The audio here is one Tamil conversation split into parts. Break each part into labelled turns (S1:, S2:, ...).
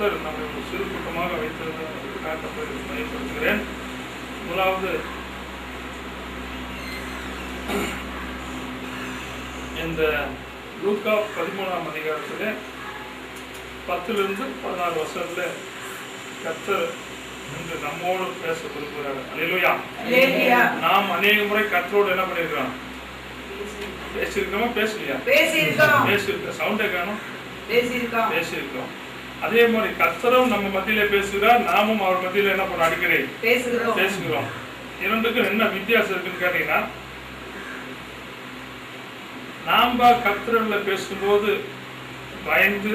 S1: கர்த்தர் நம்மை ஒரு சிறு கூட்டமாக வைத்திருந்ததற்காக மையப்படுத்துகிறேன். முதலாவது இந்த லூக்கா 13ஆம் அதிகாரத்தில் 10 - 14 வருஷத்துல கர்த்தர் இன்று நம்மோடு பேச விரும்புகிறார். அல்லேலூயா. நாம் அநேக முறை கர்த்தரோடு என்ன பண்ணிருக்கிறோம்? பேசியிருக்கோமா? பேசலையா? பேசியிருக்கோம். சவுண்டே காணும். பேசியிருக்கோம். அதே மாதிரி கர்த்தரும் நம்ம மத்தியில பேசுகிறார், நாமும் அவர் மத்தியில என்ன பண்ண அடிக்கடி பேசுகிறோம். இரண்டுக்கும் என்ன வித்தியாசம் இருக்குன்னு கேட்டீங்கன்னா, நாம கர்த்தர்ல பேசும்போது பயந்து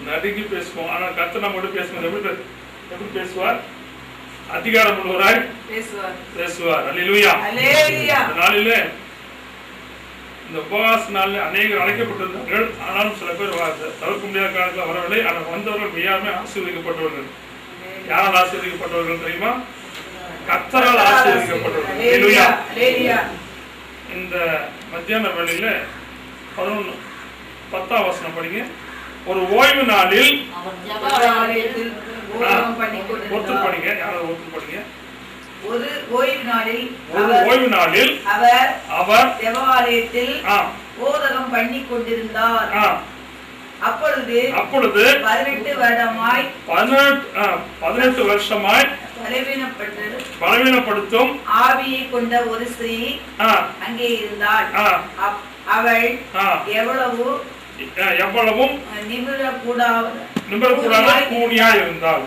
S1: நடுங்கி பேசுவோம். ஆனா கர்த்தர் நம்மோடு பேசும்போது எப்படி பேசுவார்? அதிகாரம் உள்ளவராய் பேசுவார். அல்லேலூயா. நாளிலே இந்த உபவாச நாளில் அநேகர் அழைக்கப்பட்டிருந்தார்கள். ஆனாலும் சில பேர் தவிர்க்க முடியாத காலத்தில் வரவில்லை. ஆனால் வந்தவர்கள் மிகவும் ஆசீர்வதிக்கப்பட்டவர்கள். யாரால் ஆசீர்வதிக்கப்பட்டவர்கள் தெரியுமா? கர்த்தரால் ஆசீர்வதிக்கப்பட்டவர்கள். அல்லேலூயா. இந்த மத்தியான வேளையில 10ஆம் வசனம் படிங்க. ஒரு ஓய்வு நாளில் ஒருத்தர் படிங்க. யாராவது ஒருத்தர் படிங்க.
S2: ஒரு ஓய்வு நாளில்
S1: அவர்
S2: தேவாலயத்தில் போதகம் பண்ணி கொண்டிருந்தார். அப்பொழுது 18 வருஷமாய் பலவீனப்படுத்தும் ஆவியை கொண்ட ஒரு ஸ்திரீ அங்கே இருந்தாள். அவள் எவ்வளவும் நிமிரக்கூடாத கூனியாய் இருந்தாள்.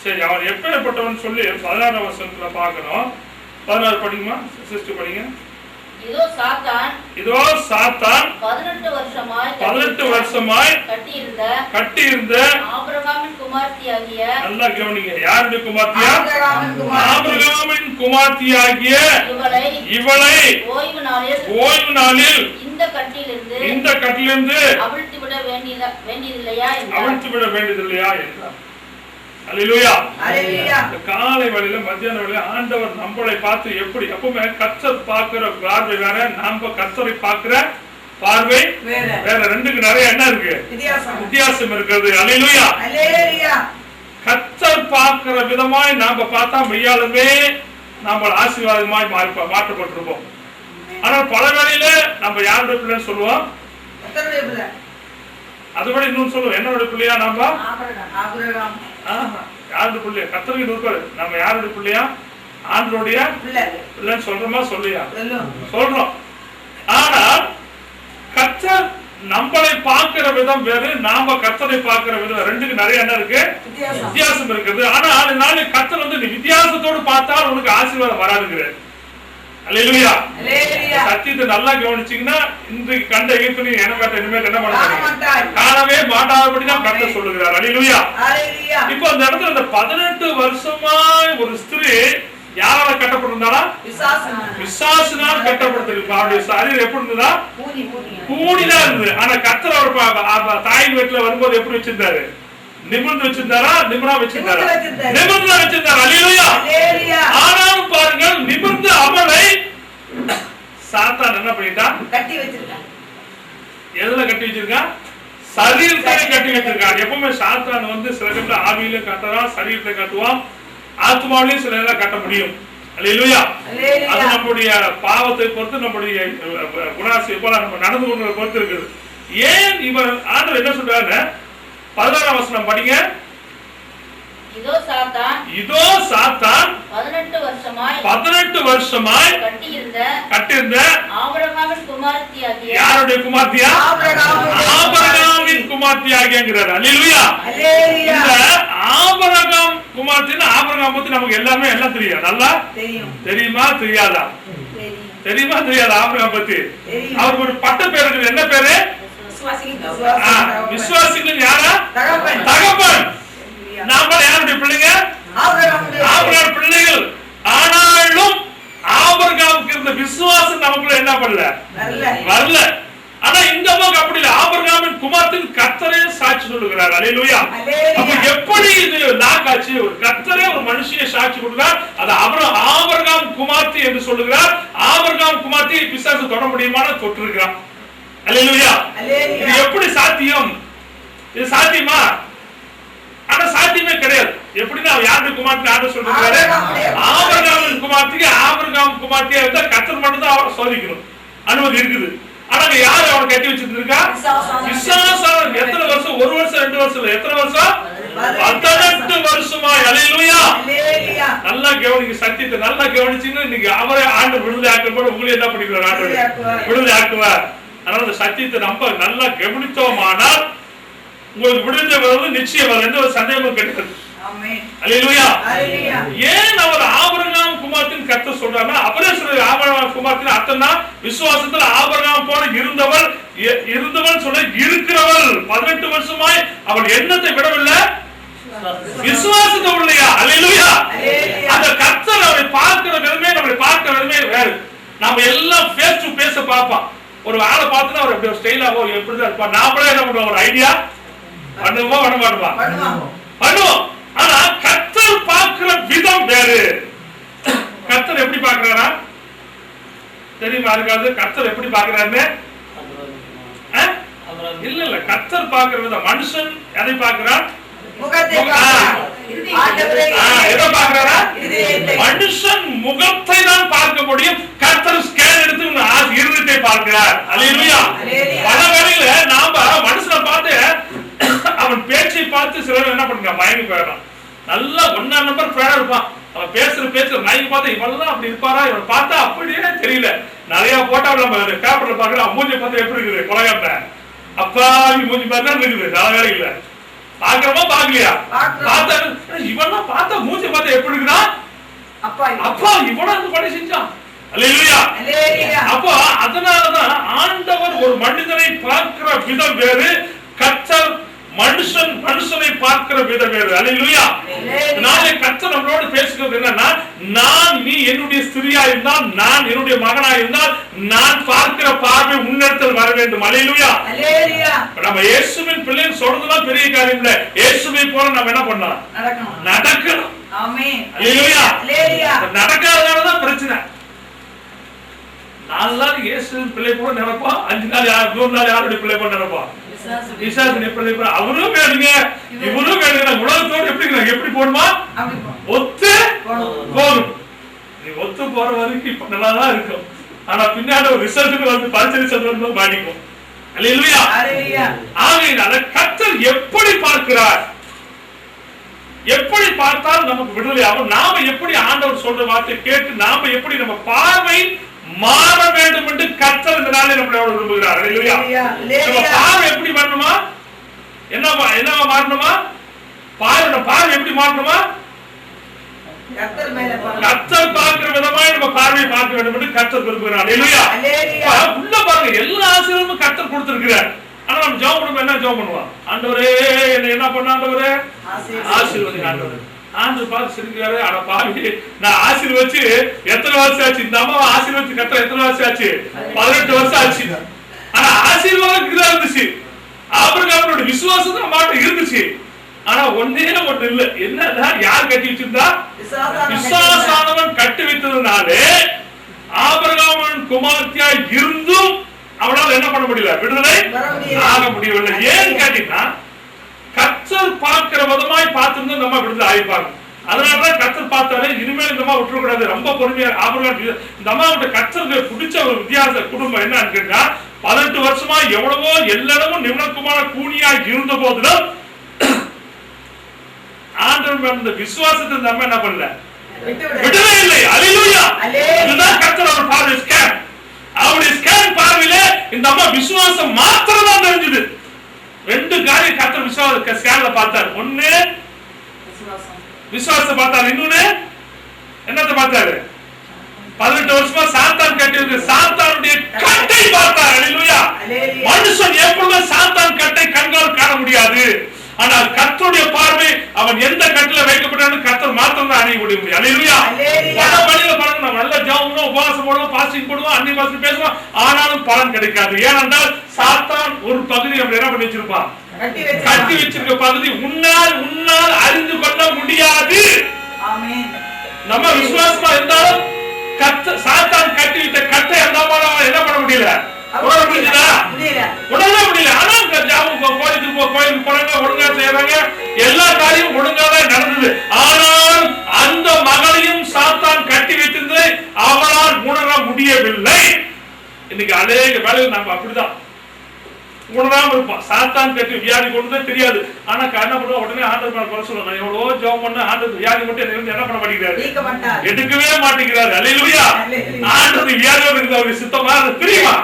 S2: சரி, அவன் எப்பேற்பட்டவன் சொல்லி 16ஆம் வசனத்துல பார்க்கணும். 16 படிக்குமா? சிஸ்டர் படிங்க.
S3: இதோ சாத்தான் 18 வருஷமாய் கட்டியிருந்த ஆபிரகாமின் குமார்த்தியாகிய, நல்லா கவனிங்க, யாருடைய குமார்த்தியா? ஆபிரகாமின் குமார்த்தியாகிய இவளை ஓய்வு நாளில் இந்த கட்டிலிருந்து அவிழ்த்து விட வேண்டியதில்லையா என்றார். அல்லேலூயா. காலை வேளையில மத்தியான வேளையில ஆண்டவர் நம்மளை பார்த்து எப்படி, எப்பவுமே கர்த்தர் பார்க்கிற பார்வை வேற, நாம கர்த்தரை பார்க்கிற பார்வை வேற. ரெண்டுக்கு நிறைய என்ன இருக்கு? வித்தியாசம் இருக்கிறது. அல்லேலூயா. கர்த்தர் பார்க்கிற விதமாய் நாம பார்த்தா மெய்யாலுமே நம்ம ஆசீர்வாதமாய் மாற்றப்பட்டிருப்போம். ஆனால் பல வேளையில நம்ம யாருடைய பிள்ளைன்னு சொல்லுவோம்? அதுபடி இன்னொன்னு சொல்லுவோம், என்னோட பிள்ளையா? நாம யாருடைய பிள்ளையா? கர்த்தருக்கு இருப்பாரு. நம்ம யாருடைய பிள்ளையா? ஆண்டவருடைய பிள்ளைன்னு சொல்றோமா? சொல்லியா? சொல்றோம். ஆனால் கர்த்தர் நம்மளை பார்க்கிற விதம் வேறு, நாம கர்த்தரை பார்க்கிற விதம், ரெண்டுக்கு நிறைய என்ன இருக்கு? வித்தியாசம் இருக்குது. ஆனால் கர்த்தர் வந்து நீ வித்தியாசத்தோடு பார்த்தால் உனக்கு ஆசீர்வாதம் வராதுங்கிறார். அல்லேலூயா. சத்தியத்தை நல்லா கவனிச்சீங்கன்னா, இன்றைக்கு கண்ட எகிப்து இனிமேல் என்ன பண்ண காணவே மாட்டாதபடிதான் கர்த்தர் சொல்லுகிறார். அல்லேலூயா. இப்போ அந்த இடத்துல இந்த 18 வருஷமாய் ஒரு ஸ்திரீ யாரால கட்டப்பட்டிருந்தாலும் பிசாசினால் கட்டப்பட்டிருப்பா. அவருடைய சரீரம் எப்படி இருந்ததா? கூனிதான் இருந்தது. ஆனா கர்த்தர் அவர் தாயின் வீட்டுல வரும்போது எப்படி வச்சிருந்தாரு? நிமிர்ந்து வச்சிருந்தாரா? நிமிரா வச்சிருந்தாரா? நிமிர்ந்து வச்சிருந்தாரு. அல்லேலூயா. ஆனாலும் பாருங்கள், நிமிர்ந்து அவளை சாத்தான் என்ன பண்ணிட்டான்? கட்டி வச்சிருக்கான். எதுல கட்டி வச்சிருக்கான்? சரீரத்தை கட்டி வச்சிருக்கான். எப்பவுமே சாத்தான் வந்து சில இடத்துல ஆவியில கட்டுறான், சரீரத்தை கட்டுவான், ஆத்மாவிலையும் சில நேரம் கட்ட முடியும். அல்லேலூயா. அது நம்முடைய பாவத்தை பொறுத்து, நம்முடைய குணாசி நம்ம நடந்து கொண்டதை பொறுத்து இருக்குது. ஏன் இவர் ஆண்டவர் என்ன சொல்றாரு? 16ஆம் வசனம் படிங்க. இதோ சாத்தான் 18 வருஷமாய் கட்டியிருந்த ஆபிரகாமின் குமார்த்தியாகிய, யாருடைய குமார்த்தியா? ஆபிரகாமின் குமார்த்தியாகியங்கிறார். அல்லேலூயா. இந்த ஆபிரகாம் குமார்த்தினா, ஆபிரகாம் பத்தி நமக்கு எல்லாமே எல்லாம் தெரியும். நல்லா தெரியுமா? தெரியாதா? தெரியுமா? தெரியாதா? ஆபிரகாம் பத்தி அவருக்கு ஒரு பட்ட பேர் இருக்குது. என்ன பேரு? விசுவாசிகள். யாரா? தகப்பன். நாம யாருடைய பிள்ளைங்க? ஆபிரகாம் பிள்ளைகள். ஆனாலும் ஆபிரகாமுக்கு இருந்த விசுவாசம் நமக்குள்ள என்ன பண்ணல? வரல. ஆனா இந்த பக்கம் அப்படி இல்ல. ஆபிரகாமின் குமாரத்தின் கர்த்தரே சாட்சி சொல்லுகிறார். அல்லேலூயா. அப்ப எப்படி இது நாக்காச்சு? ஒரு கர்த்தரே ஒரு மனுஷியை சாட்சி கொடுக்கிறார். அது ஆபிரகாம் குமார்த்தி என்று சொல்லுகிறார். ஆபிரகாம் குமார்த்தி பிசாசு தொட முடியுமான தொட்டிருக்கிறார். அல்லேலூயா. இது எப்படி சாத்தியம்? இது சாத்தியமா? ஆனா குமார்த்தி ஆண்டு சொல்றாரு. ஆபிரகாமின் குமார்த்திக்கு ஆபிரகாம் குமார்த்தியா இருந்தா கர்த்தர் மட்டும் தான் அவரை சோதிக்கணும் அனுமதி இருக்குது. ஆனா யாரு அவனை கட்டி வச்சிருக்கா? விசுவாசம். எத்தனை வருஷம்? 1 வருஷம் 2 வருஷம் இல்ல, எத்தனை வருஷம்? 18 வருஷமா. அல்லேலூயா. நல்லா கவனிங்க, சத்தியத்தை நல்லா கவனிச்சீங்கன்னா இன்னைக்கு அவரே ஆண்டு விடுதலை ஆக்கும் போது உங்களை என்ன பண்ணிக்கிறார்? ஆண்டு விடுதலை ஆக்குவார். அதனால இந்த சத்தியத்தை நம்ம நல்லா கவனித்தோமானால் உங்களுக்கு விடுதலை வருவது நிச்சயம். எந்த ஒரு சந்தேகமும் கிடையாது. அல்லேலூயா. ஏன் அவர் ஆபிரகாம் குமார்த்தின் கர்த்தர் சொல்றாருன்னா, அவரே சொல்ற ஆபிரகாம் குமார்த்தின் அர்த்தம்னா விசுவாசத்துல ஆபிரகாம் போல இருந்தவள் சொல்ல இருக்கிறவள். 18 வருஷமாய் அவள் எண்ணத்தை விடவில்லை, விசுவாசத்தை உள்ளையா. அல்லேலூயா. அந்த கர்த்தர் அவரை பார்க்கிற விதமே நம்மளை பார்க்கிற விதமே வேறு. நாம எல்லாம் ஃபேஸ் டு ஃபேஸ் பார்ப்போம். ஒரு ஆளை பார்த்தா அவர் எப்படி ஸ்டைலாவோ எப்படிதான் இருப்பா. நாமளே என்ன பண்ணுவோம்? ஒரு ஐடியா பண்ணுவோமா பண்ண மாட்டோமா? பண்ணுவோம். ஆனா கர்த்தர் பார்க்கிற விதம் வேறு. கர்த்தர் எப்படி பார்க்கிறாரா தெரியுமா? இருக்காது. கர்த்தர் எப்படி பார்க்கிறாருன்னு இல்ல இல்ல, கர்த்தர் பார்க்கிற விதம். மனுஷன் எதை பார்க்கிறார்? மனுஷன் முகத்தை தான் பார்க்க முடியும். கர்த்தர் ஸ்கேன் எடுத்து இருதயத்தை பார்க்கிறார். அல்லேலூயா. பல வேளையில நாம மனுஷனை பார்த்து அவன் பேச்சை பார்த்து சிலர் என்ன பண்ணுங்க, மயங்கி போயிடறான். நல்லா 1 நம்பர் ஃபேனா இருப்பான். அவன் பேசுற மயங்கி பார்த்தா இவெல்லாம் அப்படி இருப்பாரா, இவன் பார்த்தா அப்படியே தெரியல. நிறைய போட்டோவில் நம்ம பேப்பர்ல பாக்குறோம். மூஞ்சி பார்த்தா எப்படி இருக்குது? கொலைகாட்ட அப்பா மூஞ்சி பார்த்தா இருக்குது. நல்ல வேலை இல்ல. பாக்குறோமா பாக்கலையா? பார்த்தா இவெல்லாம் பார்த்தா மூஞ்சி பார்த்தா எப்படி இருக்குதா? அப்பா இவனா இந்த பணி செஞ்சான். அல்லேலூயா. அப்போ அதனாலதான் ஆண்டவர் ஒரு மனிதனை பார்க்கிற விதம் வேறு, கர்த்தர் மனுஷனை பார்க்கிற விதம் வேறு. அல்லேலூயா. நாளை கர்த்தர் நம்மளோடு பேசுகிறது என்னன்னா, நீ என்னுடைய ஸ்திரியா இருந்தால், நான் என்னுடைய மகனா இருந்தால், நான் பார்க்கிற பார்வை உன்னிடத்தில் வர வேண்டும். அல்லேலூயா. நம்ம இயேசுவின் பிள்ளைன்னு சொல்றதுலாம் பெரிய காரியம் இல்ல. இயேசுவை போல நம்ம என்ன பண்ணலாம்? நடக்கணும். அல்லேலூயா. நடக்காதனாலதான் பிரச்சனை. 4 நாள் இயேசுவின் பிள்ளை போல நடப்போம், 5 நாள் 100 நாள் யாருடைய பிள்ளை போல நடப்போம்? அவரும் வேணுங்க, இவரும் வேணுங்க. உலகத்தோடு எப்படி போடுமா? ஒத்து போகும். நீ ஒத்து போற வரைக்கும் இப்ப நல்லாதான் இருக்கும். ஆனா பின்னாடி ஒரு ரிசல்ட்டுக்கு வந்து பரிசு ரிசல்ட் பாதிக்கும். அல்லேலூயா. ஆகையினால கர்த்தர் எப்படி பார்க்கிறார்? எப்படி பார்த்தால் நமக்கு விடுதலை ஆகும்? நாம எப்படி ஆண்டவர் சொல்ற வார்த்தை கேட்டு நாம எப்படி நம்ம பார்வை மாற வேண்டும் என்று கர்த்தர் இந்த நாளில் நம்மளோட விரும்புகிறார். அல்லேலூயா. நம்ம பார்வை எப்படி மாறணுமா? என்னவா மாறணுமா? பார்வை எப்படி மாறணுமா? கர்த்தர் பார்க்கிற விதமாய் நம்ம பார்வையை பார்க்க வேண்டும் என்று கர்த்தர் விரும்புகிறார். அல்லேலூயா. உள்ள பாருங்க, எல்லா ஆசீர்வாதமும் கர்த்தர் கொடுத்திருக்கிறார். ஆனா நம்ம ஜெபம் பண்ணுவோம். என்ன ஜெபம் பண்ணுவோம்? ஆண்டவரே என்ன பண்ண, ஆண்டவரே ஆசீர்வதிங்க. ஆண்டவரே ஆண்டு பார்த்து சிரிக்கிறாரு. ஆனா பாவி, நான் ஆசீர்வச்சு எத்தனை வருஷம் ஆச்சு? இந்த அம்மாவை ஆசீர்வச்சு கர்த்தர் எத்தனை வருஷம் ஆச்சு? 18 வருஷம் ஆச்சு. ஆனா ஆசீர்வாதம் இருந்துச்சு. ஆபிரகாமோட விசுவாசம் மாட்டம் இருந்துச்சு. ஆனா ஒண்ணு இல்ல. என்னன்னா யார் கட்டி வச்சிருந்தா? விசுவாசானவன் கட்டி வைத்ததுனாலே ஆபிரகாமின் குமார்த்தியா இருந்தும் அவனால என்ன பண்ண முடியல? விடுதலை ஆக முடியவில்லை. ஏன் கேட்டீங்கன்னா, கர்த்தர் பார்க்கிற விதமாய் பார்த்திருந்தா நம்ம விடுதலை ஆகிப்பாங்க. அதனாலதான் கர்த்தர் பார்த்தாலே இனிமேல் இந்த அம்மா விட்டுறக்கூடாது, ரொம்ப பொறுமையா. ஆபிரகாம் இந்த அம்மாவுடைய கர்த்தருக்கு பிடிச்ச ஒரு வித்தியாச குடும்பம் என்னன்னு கேட்டா, 18 வருஷமா எவ்வளவோ எல்லாரும் நிமிடக்குமான கூனியா இருந்த போதிலும் ஆண்டவர் அந்த விசுவாசத்தை நம்ம என்ன பண்ணல? விடவே இல்லை. அல்லேலூயா. இதுதான் கர்த்தர் அவர் பார்வை ஸ்கேன். அவருடைய ஸ்கேன் பார்வையில இந்த அம்மா விசுவாசம் மாத்திரம் தான் தெரிஞ்சது. 2 காரியம் கர்த்தர் விசுவாச ஸ்கேன்ல பார்த்தார். ஒண்ணு விசுவாசத்தை பார்த்தார், இன்னொன்னு என்னத்தை பார்த்தாரு? 18 வருஷமா சாத்தான் கட்டி சாத்தானுடைய கட்டை பார்த்தார். அல்லேலூயா. மனுஷன் எப்பொழுதும் சாத்தான் கட்டை கண்கால் காண முடியாது. ஆனால் கர்த்தருடைய பார்வை அவன் எந்த கட்டில வைக்கப்பட்டாலும் கர்த்தர் மாத்திரம் தான் அணிய முடியும். அல்லேலூயா. பல வழியில பாருங்க, நம்ம நல்ல ஜெபம் உபவாசம் போடுவோம், பாஸ்டிங் போடுவோம், அன்னை பாஸ்டி பேசுவோம், ஆனாலும் பலன் கிடைக்காது. ஏனென்றால் சாத்தான் ஒரு பகுதி நம்ம என்ன பண்ணி வச்சிருப்பான்? கட்டி வச்சிருக்க பகுதி உன்னால் அறிந்து கொள்ள முடியாது. நம்ம விசுவாசமா இருந்தாலும் சாத்தான் கட்டி வைத்த கட்டை அந்த என்ன பண்ண முடியல? உணர முடியல. ஆனா கோயிலுக்கு போறாங்க, ஒழுங்கா செய்யறாங்க, எல்லா காரியமும் ஒழுங்காதான் நடந்தது. ஆனால் வேலையில் நம்ம அப்படிதான் உணராம இருப்பான். சாத்தான் கட்டி வியாதி கொண்டு தெரியாது. ஆனா என்ன பண்ணுவோம், உடனே ஆண்டவர் மேல குறை சொல்லணும். எவ்வளவோ ஜெபம் பண்ண ஆண்டவர் வியாதி மட்டும் என்ன பண்ண மாட்டேங்கிறாரு, எடுக்கவே மாட்டேங்கிறாரு. அல்லேலூயா. ஆண்டவர் வியாதியோட இருக்கு, அவருக்கு சித்தமா தெரியுமா?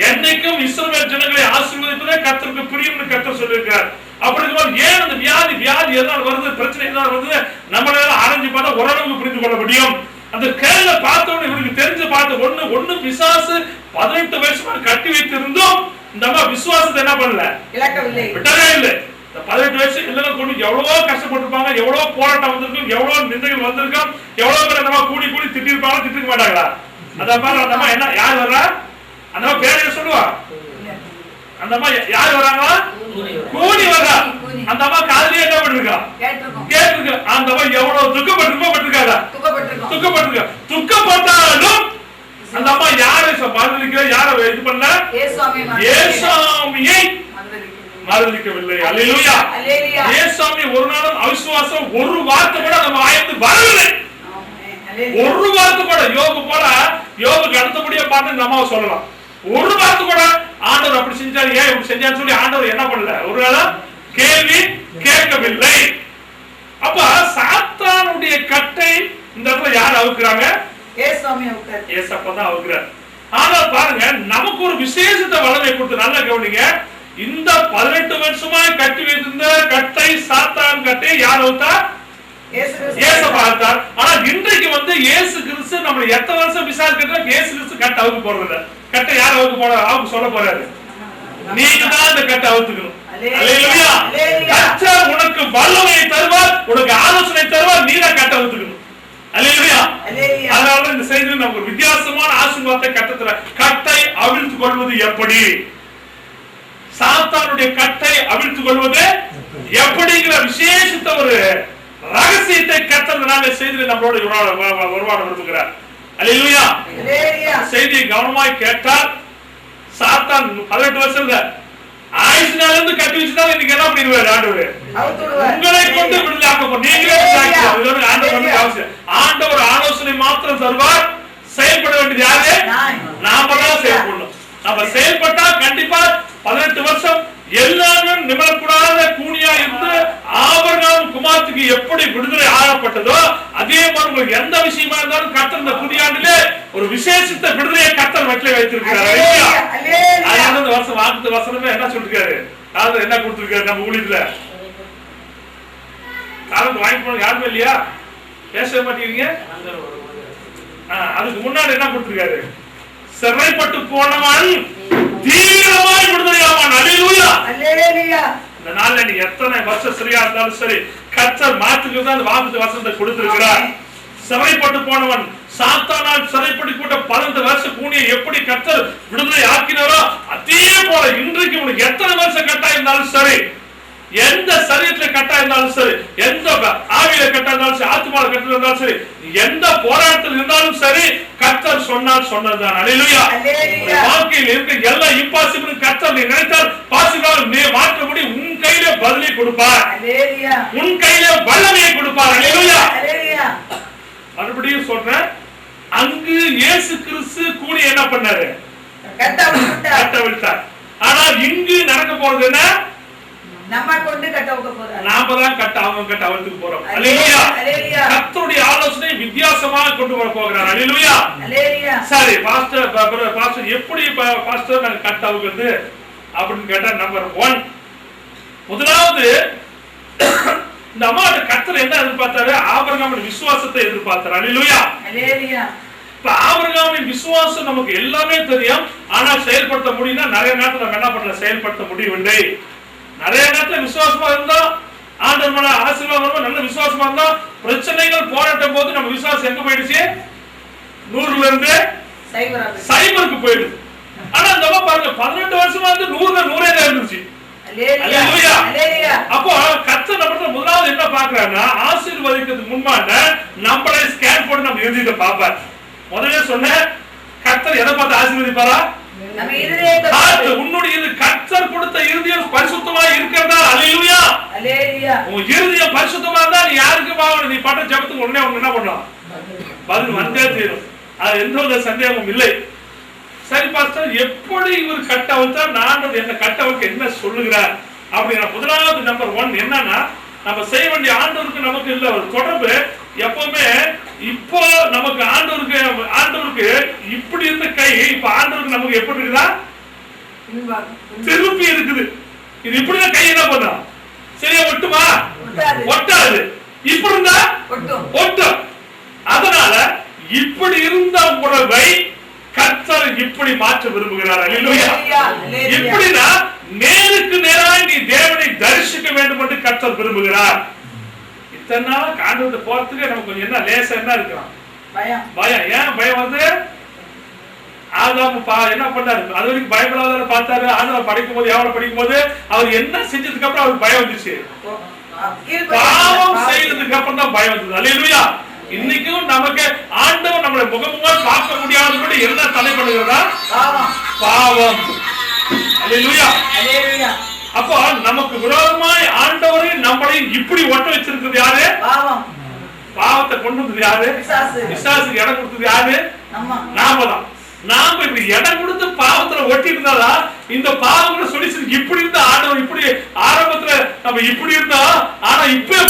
S3: என்னைக்கும் இஸ்ரவேல் ஜனங்களை ஆசீர்வதிப்பதே கர்த்தருக்கு பிரியம்னு கர்த்தர் சொல்லியிருக்கிறார். அப்படி இருக்கும்போது ஏன் அந்த வியாதி எதனால வருது, பிரச்சனை எதனால வருது, நம்மளால ஆரஞ்சு பார்த்தா ஓரளவுக்கு புரிந்து கொள்ள முடியும். அந்த கேள்வி பார்த்தோன்னு இவருக்கு தெரிஞ்சு பார்த்து ஒண்ணு பிசாசு 18 வருஷமா கட்டி வைத்திருந்தோம். இந்த விசுவாசத்தை என்ன பண்ணல, விட்டவே இல்லை. 18 வயசு இல்லைன்னு கொண்டு எவ்வளவோ கஷ்டப்பட்டிருப்பாங்க, எவ்வளவோ போராட்டம் வந்திருக்கும், எவ்வளவு நிந்தைகள் வந்திருக்கும், எவ்வளவு பேர் அந்த கூடி திட்டிருப்பாங்க, திட்டிருக்க மாட்டாங்களா? அந்த மாதிரி அந்த என்ன யார் வர்றா, அந்த பேரைய சொல்லுவா, அந்த யார் வராங்களா, கூடி வர்றா. அந்த அம்மா காதலியே என்ன பண்ணிருக்கா, கேட்டிருக்க. அந்த எவ்வளவு துக்கப்பட்டிருக்காதா, துக்கப்பட்டாலும் அந்த அம்மா யாரை மறுதலிக்க, யாரை இது பண்ண, ஏசாமியை மறுதலிக்கவில்லை. அல்லேலூயா. ஏசாமி ஒரு நாளும் அவிசுவாசம் ஒரு வார்த்தை கூட நம்ம ஆயத்து வரவில்லை. ஒரு வார்த்தை கூட யோபு போல, யோபுக்கு அடுத்தபடியா பார்த்து நம்ம சொல்லலாம். ஒரு வார்த்தை கூட ஆண்டவர் அப்படி செஞ்சாரு, ஏன் இப்படி செஞ்சான்னு சொல்லி ஆண்டவர் என்ன பண்ணல, ஒரு வேளை கேள்வி கேட்கவில்லை. அப்ப சாத்தானுடைய கட்டை இந்த இடத்துல யார் அவுக்குறாங்க, ஏசப்பதான் அவுக்குறார். ஆனா பாருங்க, நமக்கு ஒரு விசேஷத்தை வல்லமை கொடுத்து நல்லா கவனிங்க. இந்த 18 வருஷமா கட்டி வைத்திருந்த கட்டை, சாத்தான் கட்டை யார் அவுத்தார், ஏசப்பா அவுத்தார். ஆனா இன்றைக்கு இயேசு கிறிஸ்து நம்மள எத்தனை வருஷம் விசாரிக்கிறோம், இயேசு கிறிஸ்து கட்டை அவுக்கு போறது, கட்டை யார் அவுக்கு போட அவுக்கு சொல்ல போறாரு, நீங்க தான் இந்த கட்டை அவுத்துக்கணும். அல்லேலூயா. கர்த்தர் உனக்கு வல்லமையை தருவார், உனக்கு ஆலோசனை தருவார், நீ தான் கட்டை அவுத்துக்கணும். அல்லேலூயா. அதனால இந்த செய்தியில் நமக்கு ஒரு வித்தியாசமான ஆசீர்வாதத்தை கட்டத்துல, கட்டை அவிழ்த்து கொள்வது எப்படி, சாத்தானுடைய கட்டை அவிழ்த்து கொள்வது எப்படிங்கிற விசேஷித்த ஒரு ரகசியத்தை கர்த்தர் செய்தியில் நம்மளோட உருவாட விரும்புகிறார். அல்லேலூயா. செய்தியை கவனமாய் கேட்டால், சாத்தான் 18 வருஷம் ஆயுஷ்னால இருந்து கட்டி வச்சுதான் இன்னைக்கு என்ன பண்ணிடுவாரு ஆண்டவர், உங்களை கொண்டு விடுதலாக்க நீங்களே ஆண்டவர் ஆலோசனை மாத்திரம் தருவார். செயல்பட வேண்டியது யாரு, நாம தான் செயல்படணும். நம்ம செயல்பட்டா கண்டிப்பா 18 வருஷம் எல்லாமே நிமிடக்கூடாத கூனியா இருந்து ஆபிரகாம் குமாரத்துக்கு எப்படி விடுதலை ஆகப்பட்டதோ அதே மாதிரி உங்களுக்கு எந்த விஷயமா இருந்தாலும் கர்த்தர் இந்த புதியாண்டிலே ஒரு விசேஷித்த விடுதலையை கர்த்தர் வட்டில வைத்திருக்கிறார். அந்த வருஷம் வாக்கு வசனமே என்ன சொல்லிருக்காரு, காலத்துல என்ன கொடுத்திருக்காரு நம்ம ஊழியத்துல, காலத்து வாங்கி போன யாருமே இல்லையா, பேச மாட்டேங்கிறீங்க. அதுக்கு முன்னாடி என்ன கொடுத்திருக்காரு, சிறைப்பட்டு போனவன் தீவிரமாய் விடுதலையாவான். அல்லேலூயா. அல்லேலூயா. இந்த நாள்ல நீ எத்தனை வருஷம் சரியா இருந்தாலும் சரி, கர்த்தர் மாத்துக்கு தான் அந்த வாக்கு வசனத்தை கொடுத்திருக்கிறார். சிறைப்பட்டு போனவன், சாத்தானால் சிறைப்பட்டு 18 வருஷம் கூனியை எப்படி கர்த்தர் விடுதலை ஆக்கினாரோ அதே போல இன்றைக்கு உனக்கு எத்தனை வருஷம் கட்டா இருந்தாலும் சரி, எந்த சரீரத்துல கட்டா இருந்தாலும் சரி, எந்த ஆவியில கட்டா இருந்தாலும் சரி, ஆத்மாவில கட்டா இருந்தாலும் சரி, எந்த போராட்டத்தில் இருந்தாலும் சரி, கர்த்தர் சொன்னால் சொன்னதுதான். அல்லேலூயா. வாழ்க்கையில் இருக்க எல்லா இம்பாசிபிள் கர்த்தர் நீ நினைத்தால் பாசிபிள் நீ மாற்ற முடியும். உன் கையில பதிலை கொடுப்பார், உன் கையில வல்லமையை கொடுப்பார். அல்லேலூயா. மறுபடியும் சொல்றேன், அங்கு இயேசு கிறிஸ்து கூடி என்ன பண்ணாரு, கட்ட விட்டார். ஆனால் இங்கு நடக்க போறது என்ன,
S2: நம்ம கொண்டு கட்டவுக்கு போறோம்,
S3: நாம தான் கட்ட அவங்க கட்ட அவருக்கு போறோம். அல்லேலூயா. கர்த்தருடைய ஆலோசனை வித்தியாசமாக கொண்டு வர போகிறார். அல்லேலூயா. சரி பாஸ்டர் எப்படி பாஸ்டர் நாங்க கட்ட அவுக்குறது அப்படின்னு கேட்டா, நம்பர் 1 முதலாவது இந்த அம்மாவோட கர்த்தர் என்ன எதிர்பார்த்தாரு, ஆபிரகாமின் விசுவாசத்தை எதிர்பார்த்தார். அல்லேலூயா. இப்ப ஆபிரகாமின் விசுவாசம் நமக்கு எல்லாமே தெரியும், ஆனா செயல்படுத்த முடியும்னா நிறைய நேரத்துல நம்ம என்ன பண்ணல, செயல்படுத்த முடியவில்லை. நிறைய நேரத்துல விசுவாசமா இருந்தா ஆண்டவர் மேல ஆசீர்வாதம், நல்ல விசுவாசமா இருந்தா பிரச்சனைகள் போராட்டம் போது நம்ம விசுவாசம் எங்க போயிடுச்சு, 100ல இருந்து 0க்கு போயிடுது. ஆனா இந்த பாருங்க 18 வருஷமா இருந்து 100ல 100 தான் இருந்துச்சு. அல்லேலூயா. அப்போ கர்த்தர் நம்ம முதலாவது என்ன பாக்குறாங்கன்னா, ஆசீர்வதிக்கிறதுக்கு முன்பாக நம்மளே ஸ்கேன் போட்டு நம்ம எழுதிட்டு பாப்பார். முதல்ல சொன்ன கர்த்தர் எதை பார்த்து ஆசீர்வதிப்பாரா, உன்னுடைய கர்த்தர் கொடுத்த இருதயம் பரிசுத்தமா இருக்கிறதா. அல்லேலூயா. உன் இருதயம் பரிசுத்தமா இருந்தா நீ யாருக்கு நீ பண்ற ஜெபத்துக்கு உடனே அவங்க என்ன பண்ணலாம், பதில் வந்தே தீரும். அது எந்த ஒரு சந்தேகமும் இல்லை. சரி பாஸ்டர், எப்படி இவர் கட்டவச்சா நான் என்ன கட்டவருக்கு என்ன சொல்லுகிறார் அப்படின்னா, முதலாவது நம்பர் 1 என்னன்னா, நம்ம செய்ய வேண்டிய ஆண்டவருக்கு நமக்கு இல்ல ஒரு தொடர்பு. எப்பவுமே இப்போ நமக்கு ஆண்டவருக்கு இப்படி இருந்த கை இப்ப ஆண்டவருக்கு நமக்கு எப்படி இருக்குதா, திருப்பி இருக்குது. இது இப்படிதான் கை என்ன பண்ணா சரியா ஒட்டுமா? ஒட்டாது. இப்படி இருந்தா ஒட்டும். அதனால இப்படி இருந்த உறவை கர்த்தர் இப்படி மாற்ற விரும்புகிறார். அல்லேலூயா. இப்படினா நேருக்கு நேராய் நீ தேவனை தரிசிக்க வேண்டும் என்று கர்த்தர் விரும்புகிறார். இத்தனை நாள் ஆண்டவர்கிட்ட போறதுக்கு நமக்கு கொஞ்சம் என்ன லேசா என்ன இருக்கலாம், பயம். ஏன் பயம் வந்து ஆதாம் என்ன பண்ணாரு, அது வரைக்கும் பயப்படாத பார்த்தாரு. ஆண்டவர் படிக்கும் போது எவ்வளவு படிக்கும் போது அவர் என்ன செஞ்சதுக்கு அப்புறம் அவருக்கு பயம் வந்துச்சு. பாவம் செய்யறதுக்கு அப்புறம் தான் பயம் வந்தது. அல்லேலூயா. இன்னைக்கும் நமக்கு ஆண்டவர் நம்மளை முகமுகமா பார்க்க முடியாதபடி என்ன தடை பண்ணுகிறதா? பாவம். அல்லேலூயா. அப்போ நமக்கு விரோதமாய் ஆண்டவரை நம்மளையும் இப்படி ஒட்ட வச்சிருக்கிறது யாரு? பாவத்தை கொண்டு வந்தது யாரு? பிசாசுக்கு இடம் கொடுத்தது யாரு? நாம தான். நாம இப்படி இடம் கொடுத்து பாவத்துல ஒட்டி இருந்தாலா இந்த பாவங்களை சொல்லி இப்படி இருந்தா ஆண்டவர் இப்படி ஆரம்பத்துல நம்ம இப்படி இருந்தோம். ஆனா இப்ப